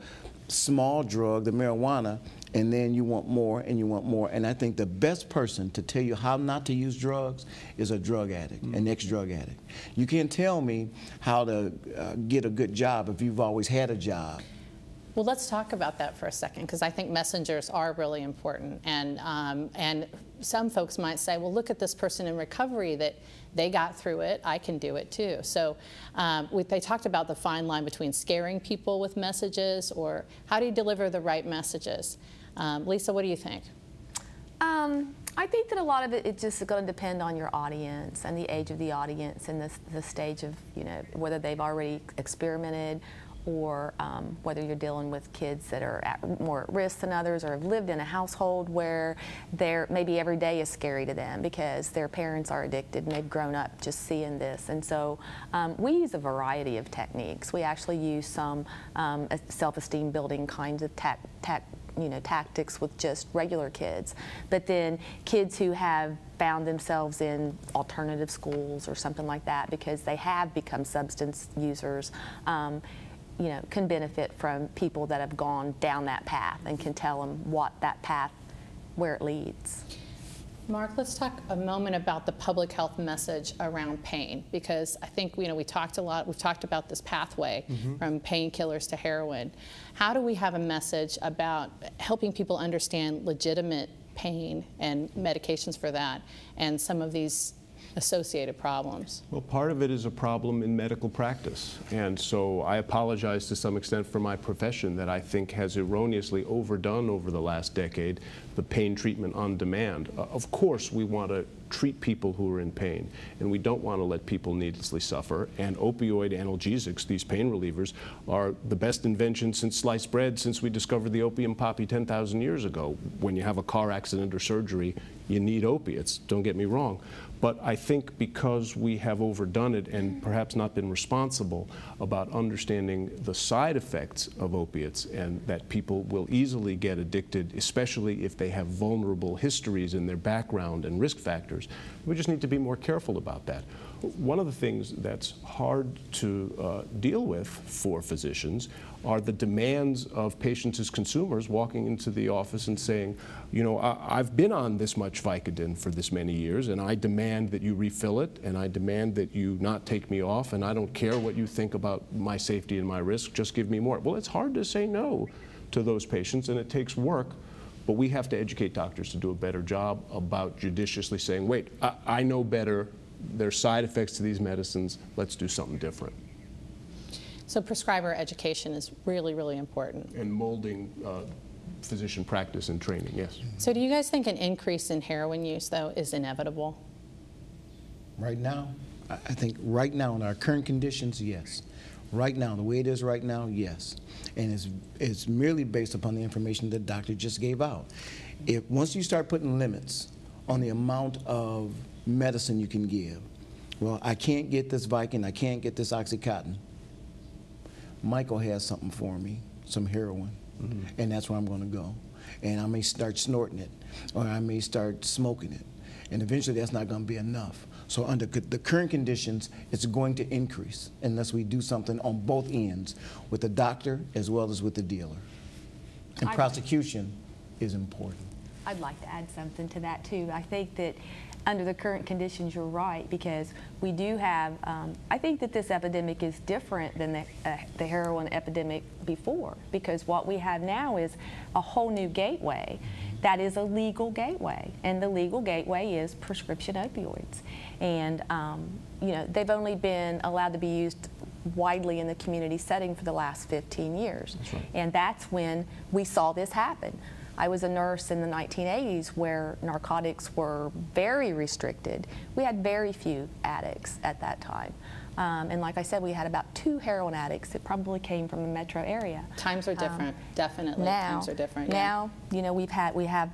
Speaker 3: small drug, the marijuana, and then you want more and you want more. And I think the best person to tell you how not to use drugs is a drug addict, an ex-drug addict. You can't tell me how to get a good job if you've always had a job.
Speaker 1: Well, let's talk about that for a second, because I think messengers are really important. And some folks might say, well, look at this person in recovery, that they got through it, I can do it too. So they talked about the fine line between scaring people with messages, or how do you deliver the right messages? Lisa, what do you think?
Speaker 4: I think that a lot of it's just going to depend on your audience and the age of the audience and the stage of, you know, whether they've already experimented, or whether you're dealing with kids that are more at risk than others, or have lived in a household where maybe every day is scary to them because their parents are addicted and they've grown up just seeing this. And so we use a variety of techniques. We actually use some self-esteem building kinds of tactics with just regular kids. But then kids who have found themselves in alternative schools or something like that because they have become substance users, you know, can benefit from people that have gone down that path and can tell them what that path, where it leads.
Speaker 1: Mark, let's talk a moment about the public health message around pain, because I think, you know, we've talked about this pathway from painkillers to heroin. How do we have a message about helping people understand legitimate pain and medications for that, and some of these associated problems?
Speaker 2: Well, part of it is a problem in medical practice, and so I apologize to some extent for my profession that I think has erroneously overdone over the last decade the pain treatment on demand. Of course we want to treat people who are in pain, and we don't want to let people needlessly suffer, and opioid analgesics, these pain relievers, are the best invention since sliced bread, since we discovered the opium poppy 10,000 years ago. When you have a car accident or surgery, you need opiates, don't get me wrong. But I think because we have overdone it and perhaps not been responsible about understanding the side effects of opiates, and that people will easily get addicted, especially if they have vulnerable histories in their background and risk factors, we just need to be more careful about that. One of the things that's hard to deal with for physicians are the demands of patients as consumers walking into the office and saying, you know, I've been on this much Vicodin for this many years, and I demand that you refill it, and I demand that you not take me off, and I don't care what you think about my safety and my risk, just give me more. Well, it's hard to say no to those patients, and it takes work, but we have to educate doctors to do a better job about judiciously saying, wait, I know better, there's side effects to these medicines, let's do something different.
Speaker 1: So prescriber education is really, really important.
Speaker 2: And molding physician practice and training, yes.
Speaker 1: So do you guys think an increase in heroin use, though, is inevitable?
Speaker 3: Right now, I think right now in our current conditions, yes. Right now, the way it is right now, yes. And it's merely based upon the information the doctor just gave out. Once you start putting limits on the amount of medicine you can give, well, I can't get this Vicodin, I can't get this Oxycontin. Michael has something for me, some heroin, and that's where I'm going to go. And I may start snorting it, or I may start smoking it, and eventually that's not going to be enough. So under the current conditions, it's going to increase unless we do something on both ends, with the doctor as well as with the dealer. And prosecution is important.
Speaker 4: I'd like to add something to that too. I think that under the current conditions, you're right, because we do have, I think that this epidemic is different than the heroin epidemic before, because what we have now is a whole new gateway that is a legal gateway, and the legal gateway is prescription opioids. And you know, they've only been allowed to be used widely in the community setting for the last 15 years.
Speaker 2: That's right.
Speaker 4: And that's when we saw this happen. I was a nurse in the 1980s where narcotics were very restricted. We had very few addicts at that time. And like I said, we had about 2 heroin addicts that probably came from the metro area.
Speaker 1: Times are different, definitely.
Speaker 4: Now,
Speaker 1: times are different.
Speaker 4: Now, you know, we have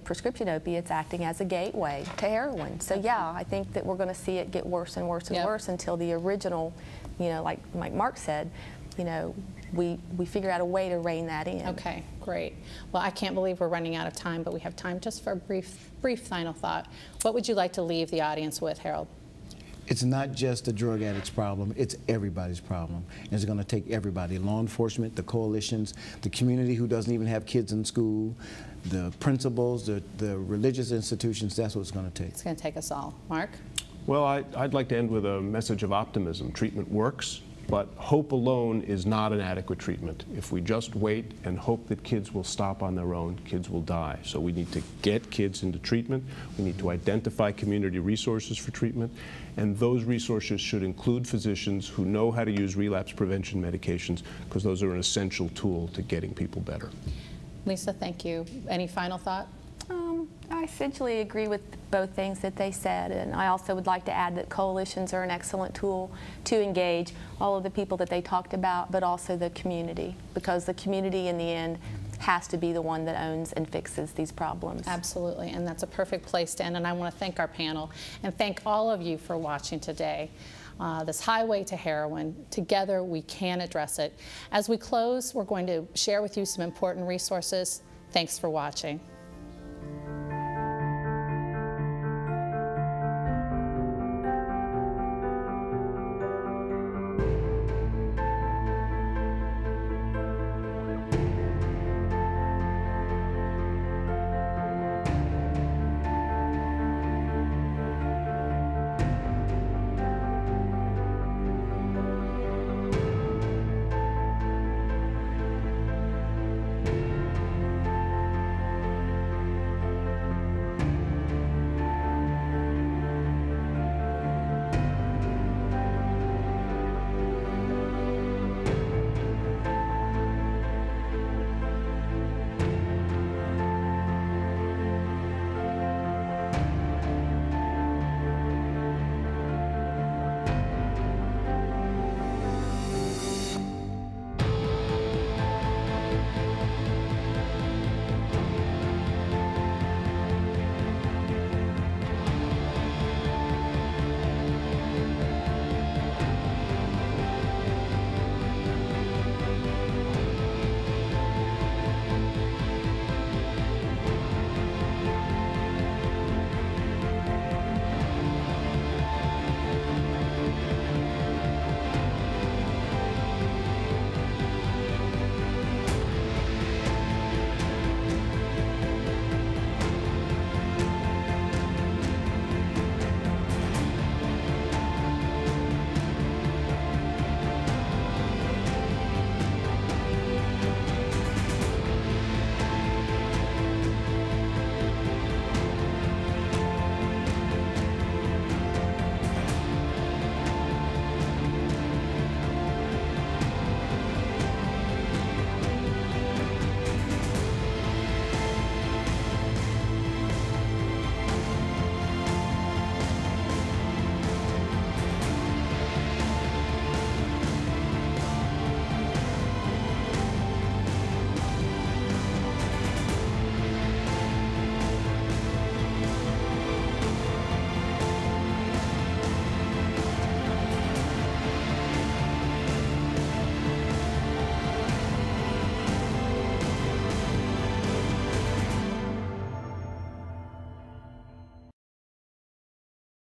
Speaker 4: prescription opiates acting as a gateway to heroin. So yeah, I think that we're going to see it get worse and worse and worse until the original, you know, like Mark said, you know, we figure out a way to rein that in.
Speaker 1: Okay, great. Well, I can't believe we're running out of time, but we have time just for a brief final thought. What would you like to leave the audience with, Harold?
Speaker 3: It's not just the drug addict's problem, it's everybody's problem. And it's going to take everybody, law enforcement, the coalitions, the community who doesn't even have kids in school, the principals, the religious institutions. That's what it's going to take.
Speaker 1: It's going to take us all. Mark?
Speaker 2: Well, I'd like to end with a message of optimism. Treatment works, but hope alone is not an adequate treatment. If we just wait and hope that kids will stop on their own, kids will die. So we need to get kids into treatment. We need to identify community resources for treatment. And those resources should include physicians who know how to use relapse prevention medications, because those are an essential tool to getting people better.
Speaker 1: Lisa, thank you. Any final thought?
Speaker 4: I essentially agree with both things that they said, and I also would like to add that coalitions are an excellent tool to engage all of the people that they talked about, but also the community, because the community in the end has to be the one that owns and fixes these problems.
Speaker 1: Absolutely, and that's a perfect place to end, and I want to thank our panel and thank all of you for watching today. This highway to heroin, together we can address it. As we close, we're going to share with you some important resources. Thanks for watching.